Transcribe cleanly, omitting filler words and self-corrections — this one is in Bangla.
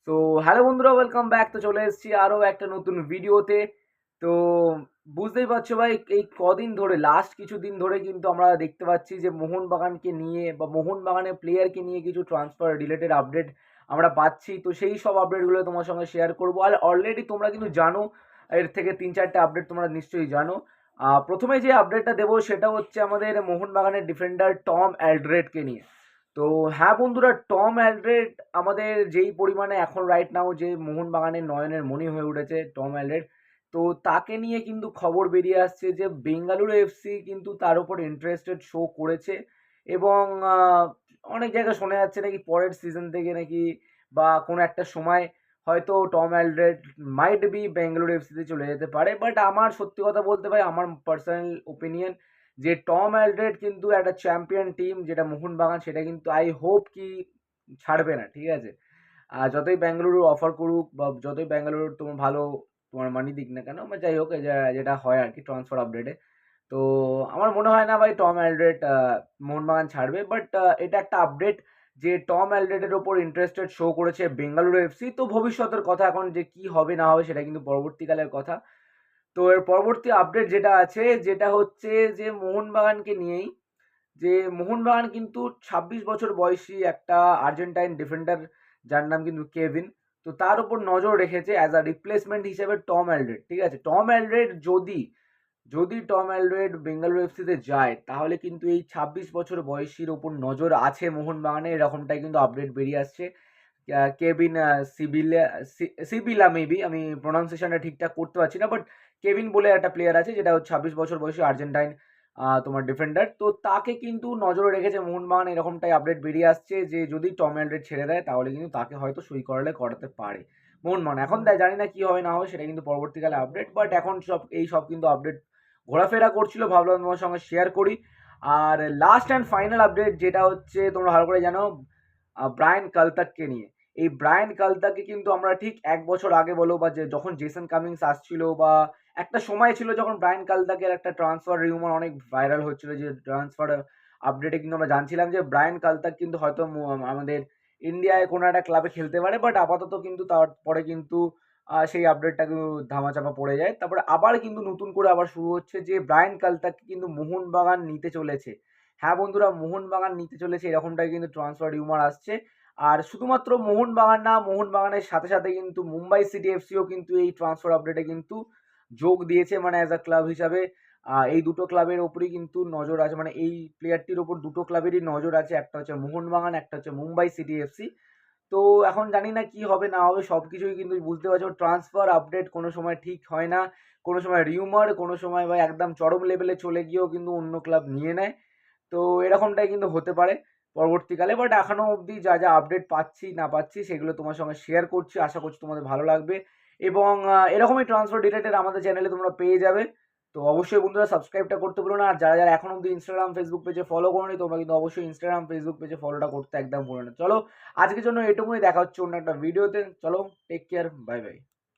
সো হ্যালো বন্ধুরা, ওয়েলকাম ব্যাক। তো চলে এসেছি আরও একটা নতুন ভিডিওতে। তো বুঝতেই পারছো ভাই, এই কদিন ধরে লাস্ট কিছুদিন ধরে কিন্তু আমরা দেখতে পাচ্ছি যে মোহনবাগানকে নিয়ে বা মোহনবাগানের প্লেয়ারকে নিয়ে কিছু ট্রান্সফার রিলেটেড আপডেট আমরা পাচ্ছি। তো সেই সব আপডেটগুলো তোমার সঙ্গে শেয়ার করবো। আর অলরেডি তোমরা কিন্তু জানো, এর থেকে 3-4টে আপডেট তোমরা নিশ্চয়ই জানো। প্রথমে যে আপডেটটা দেবো সেটা হচ্ছে আমাদের মোহনবাগানের ডিফেন্ডার টম অ্যালড্রেডকে নিয়ে। তো হ্যাঁ বন্ধুরা, টম অ্যালড্রেড আমাদের যেই পরিমাণে এখন রাইট নাও যে মোহনবাগানের নয়নের মণি হয়ে উঠেছে টম অ্যালড্রেড, তো তাকে নিয়ে কিন্তু খবর বেরিয়ে আসছে যে বেঙ্গালুরু এফসি কিন্তু তার উপর ইন্টারেস্টেড শো করেছে। এবং অনেক জায়গায় শোনা যাচ্ছে নাকি পরের সিজন থেকে নাকি বা কোনো একটা সময় হয়তো Tom Aldred might be Bengaluru এফসিতে চলে যেতে পারে। বাট আমার সত্যি কথা বলতে ভাই, আমার পার্সোনাল ওপিনিয়ন যে টম অ্যালড্রেড কিন্তু একটা চ্যাম্পিয়ন টিম যেটা মোহনবাগান, সেটা কিন্তু আই হোপ কি ছাড়বে না, ঠিক আছে। আর যতই বেঙ্গালুরু অফার করুক বা যতই বেঙ্গালুরু তোমার ভালো তোমার মানি দিক না কেন, বা যাই হোক, যেটা হয় আর কি ট্রান্সফার আপডেটে, তো আমার মনে হয় না ভাই টম অ্যালড্রেড মোহনবাগান ছাড়বে। বাট এটা একটা আপডেট যে টম অ্যালড্রেডের ওপর ইন্টারেস্টেড শো করেছে বেঙ্গালুরু এফসি। তো ভবিষ্যতের কথা, এখন যে কি হবে না হবে সেটা কিন্তু পরবর্তীকালের কথা। তো এর পরবর্তী আপডেট যেটা আছে, যেটা হচ্ছে যে মোহনবাগানকে নিয়েই, যে মোহনবাগান কিন্তু 26 বছর বয়সী একটা আর্জেন্টাইন ডিফেন্ডার যার নাম কিন্তু কেভিন, তো তার উপর নজর রেখেছে অ্যাজ আ রিপ্লেসমেন্ট হিসেবে টম অ্যালড্রেড। ঠিক আছে, টম অ্যালড্রেড যদি যদি টম অ্যালড্রেড বেঙ্গালুরু এফসিতে যায়, তাহলে কিন্তু এই 26 বছর বয়সীর ওপর নজর আছে মোহনবাগানে, এরকমটাই কিন্তু আপডেট বেরিয়ে আসছে। কেভিন সিবিলা, সিবিলা মেবি, আমি প্রোনাউন্সিয়েশনটা ঠিকঠাক করতে পারছি না, বাট কেভিন বলে একটা প্লেয়ার আছে যেটা হচ্ছে 26 বছর বয়সী আর্জেন্টাইন তোমার ডিফেন্ডার। তো তাকে কিন্তু নজরে রেখেছে মোহনবাগান, এরকমটাই আপডেট বেরিয়ে আসছে যে যদি টম অ্যালড্রেড ছেড়ে দেয় তাহলে কিন্তু তাকে হয়তো সই করালে করাতে পারে মোহনবাগান। এখন জানি না কি হবে না হবে, সেটা কিন্তু পরবর্তীকালে আপডেট। বাট এখন এই সব কিন্তু আপডেট ঘোরাফেরা করছিল, ভাবলাম তোমার সঙ্গে শেয়ার করি। আর লাস্ট অ্যান্ড ফাইনাল আপডেট যেটা হচ্ছে, তোমরা ভালো করে জানো ব্রায়ান কালতাককে নিয়ে। এই ব্রায়ান কালতাকে কিন্তু আমরা ঠিক 1 বছর আগে বলো বা যে যখন জেসন কামিংস আসছিল, বা একটা সময় ছিল যখন ব্রায়ান কালতাকের একটা ট্রান্সফার রিউমার অনেক ভাইরাল হচ্ছিল, যে ট্রান্সফার আপডেটে কিন্তু আমরা জানছিলাম যে ব্রায়ান কালতাক কিন্তু হয়তো আমাদের ইন্ডিয়ায় কোনো একটা ক্লাবে খেলতে পারে। বাট আপাতত কিন্তু তারপরে কিন্তু সেই আপডেটটা কিন্তু ধামাচাপা পড়ে যায়। তারপরে আবার কিন্তু নতুন করে আবার শুরু হচ্ছে যে ব্রায়ান কালতাককে কিন্তু মোহনবাগান নিতে চলেছে। হ্যাঁ বন্ধুরা, মোহনবাগান নিতে চলেছে, এরকমটাই কিন্তু ট্রান্সফার রিউমার আসছে। আর শুধুমাত্র মোহনবাগান না, মোহনবাগানের সাথে সাথে কিন্তু মুম্বাই সিটি এফসিও কিন্তু এই ট্রান্সফার আপডেটে কিন্তু যোগ দিয়েছে, মানে অ্যাজ আ ক্লাব হিসাবে। এই দুটো ক্লাবের ওপরই কিন্তু নজর আছে, মানে এই প্লেয়ারটির ওপর দুটো ক্লাবেরই নজর আছে, একটা হচ্ছে মোহনবাগান, একটা হচ্ছে মুম্বাই সিটি এফসি। তো এখন জানি না কি হবে না হবে, সব কিছুই কিন্তু বুঝতে পারছো, ট্রান্সফার আপডেট কোনো সময় ঠিক হয় না, কোনো সময় রিউমার, কোনো সময় বা একদম চরম লেভেলে চলে গিয়েও কিন্তু অন্য ক্লাব নিয়ে নেয়। তো এরকমটাই কিন্তু হতে পারে পরবর্তীকালে। বাট এখনো অবধি যা যা আপডেট পাচ্ছি না পাচ্ছি সেগুলো তোমার সঙ্গে শেয়ার করছি, আশা করছি তোমাদের ভালো লাগবে। এবং এরকমই ট্রান্সফার রিলেটেড আমাদের চ্যানেলে তোমরা পেয়ে যাবে। তো অবশ্যই বন্ধুরা সাবস্ক্রাইবটা করতে ভুলো না। আর যারা যারা এখন অবধি ইনস্টাগ্রাম ফেসবুক পেজে ফলো করোনি, তোমরা কিন্তু অবশ্যই ইনস্টাগ্রাম ফেসবুক পেজে ফলোটা করতে একদম ভুলো না। চলো আজকের জন্য এটুকুই, দেখা হচ্ছে অন্য একটা ভিডিওতে। চলো, টেক কেয়ার, বাই বাই।